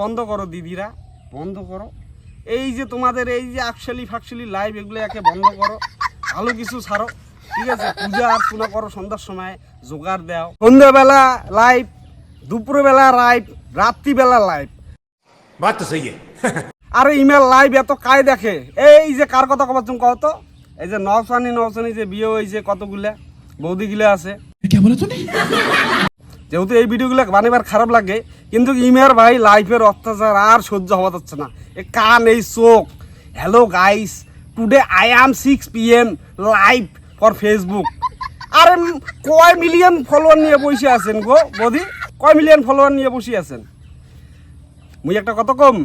বন্ধ করো দিদিরা, বন্ধ করো। এই যে তোমাদের এই যে আকশালি ফাকশালি লাইভ, এগুলো একে বন্ধ করো, ভালো কিছু ছাড়ো, ঠিক আছে? পূজা অর্চনা করো, সন্ধ্যার সময় জোগাড় দাও, সন্ধ্যাবেলা লাইভ, দুপুরবেলা লাইভ, রাত্রিবেলা লাইভ। বাত তো সহি আরে ইমেল লাইভ এত কায় দেখে? এই যে কার কথা কবার তুমি কত, এই যে নওসানি যে বিয়ে হয়েছে কতগুলা বৌদিগুলা আছে, যেহেতু এই ভিডিওগুলো বানাবার খারাপ লাগে, কিন্তু ইমের ভাই লাইফের অত্যাচার আর সহ্য হওয়া যাচ্ছে না। এ কান, এই চোখ। Hello guys, today I am 6 PM live for Facebook. আরে কয় মিলিয়ন ফলোয়ার নিয়ে বসে আছেন গো বৌদি, কয় মিলিয়ন ফলোয়ার নিয়ে বসে আছেন? মুই একটা কথা কম,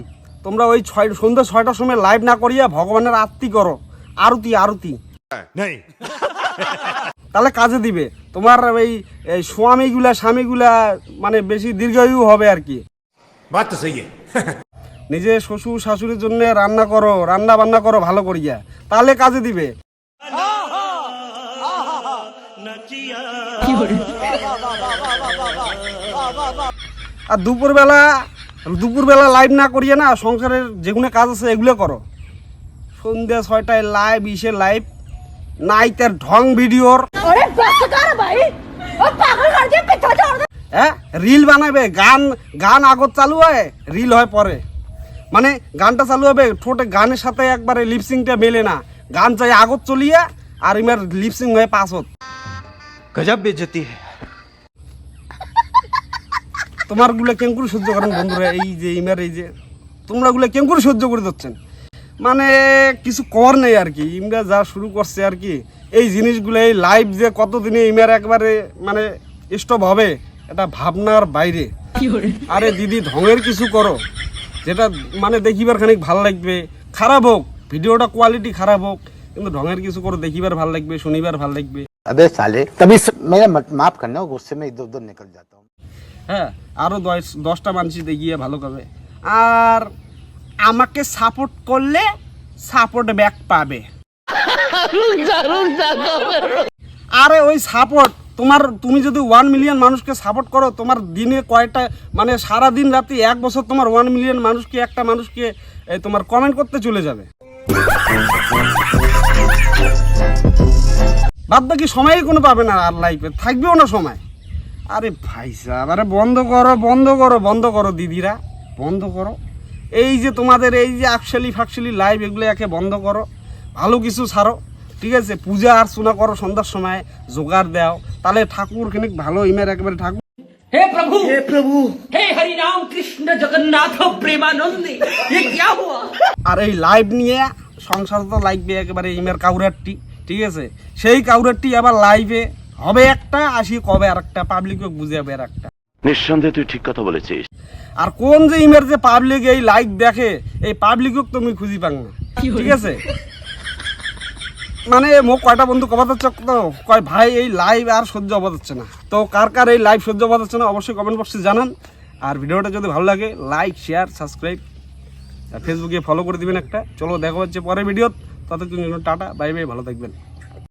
তোমরা ওই সন্ধ্যা 6টার সময় লাইভ না করিয়া ভগবানের আরতি করো, আরতি তাহলে কাজে দিবে। তোমার ওই স্বামীগুলা মানে বেশি দীর্ঘায়ু হবে আর কি। বাত তো সহি নিজে শ্বশুর শাশুড়ির জন্য রান্না বান্না করো ভালো করিয়া, তাহলে কাজে দিবে। আর দুপুরবেলা লাইভ না করিয়া না, সংসারের যেগুলো কাজ আছে এগুলো করো। সন্ধ্যা 6টায় লাইভ, লাইভ নাইতের ঢং ভিডিওর, হ্যাঁ রিল বানাবে। গান আগত চালু হয়, রিল হয় পরে। মানে গানটা চালু হবে, ঠোঁটে গানের সাথে একবারে লিপসিংটা মেলে না, গান চাই আগত চলিয়া, আর ইমার লিপসিং হয়ে পাছত। গজব বেইজ্জতি তোমার গুলো কেঙ্কুরি সহ্য করেন বন্ধুরা, এই যে ইমার এই যে তোমরা গুলো কেঙ্কুরি সহ্য করে দিচ্ছেন, মানে কিছু কর নেই আর কি। ইমরা যা শুরু করছে আর কি, এই জিনিসগুলো এই লাইভ যে কতদিনে ইমের একবারে মানে স্টপ হবে, এটা ভাবনার বাইরে। আরে দিদি ঢঙের কিছু করো, যেটা মানে দেখিবার খানিক ভালো লাগবে, খারাপ হোক ভিডিওটা কোয়ালিটি খারাপ হোক, কিন্তু ঢঙের কিছু করো, দেখিবার ভালো লাগবে, শুনিবার ভালো লাগবে। अबे साले तभी मेरा माफ करना, गुस्से में इधर उधर निकल जाता हूँ। হ্যাঁ, আরও 10টা মানুষ দেখিয়ে ভালো করবে, আর আমাকে সাপোর্ট করলে সাপোর্ট ব্যাক পাবে। আরে ওই সাপোর্ট তুমি যদি 1 মিলিয়ন মানুষকে সাপোর্ট করো, তোমার দিনে কয়টা মানে সারা দিন রাতে 1 বছর তোমার 1 মিলিয়ন মানুষকে, একটা মানুষকে তোমার কমেন্ট করতে চলে যাবে। বাদ বাকি সময়ই কোনো পাবে না, আর লাইফে থাকবেও না সময়। আরে ভাই সাহেব, আরে বন্ধ করো দিদিরা, বন্ধ করো। এই যে তোমাদের এই যে আকশালি ফাকশালি লাইভ, এগুলো একে বন্ধ করো, ভালো কিছু ছাড়ো, ঠিক আছে? পূজা অর্চনা করো, সন্ধ্যার সময় জোগাড় দাও, তাহলে ঠাকুর খানিক ভালো ইমের একেবারে ঠাকুর। हे प्रभु हे हरि राम कृष्ण जगन्नाथ प्रेमानंद, ये क्या हुआ? আর এই লাইভ নিয়ে সংসার তো লাগবে একেবারে ইমের কাউরাট্টি, ঠিক আছে? সেই কাউরাট্টি আবার লাইভে হবে একটা, আসি কবে আর একটা, পাবলিকও বুঝে যাবে আর একটা। নিঃসন্দেহে তুই ঠিক কথা বলেছিস। আর কোন যে ইমের যে পাবলিক এই লাইভ দেখে, এই পাবলিকও তুমি খুঁজি পাং না, ঠিক আছে? মানে মোক কয়টা বন্ধু কবা যাচ্ছে তো, কয় ভাই এই লাইভ আর সহ্য হওয়া যাচ্ছে না। তো কার এই লাইভ সহ্য হওয়া যাচ্ছে না অবশ্যই কমেন্ট বক্সে জানান। আর ভিডিওটা যদি ভালো লাগে লাইক, শেয়ার, সাবস্ক্রাইব, আর ফেসবুকে ফলো করে দিবেন একটা। চলো দেখা হচ্ছে পরের ভিডিও, ততক্ষণ টাটা, বাই বাই, ভালো থাকবেন।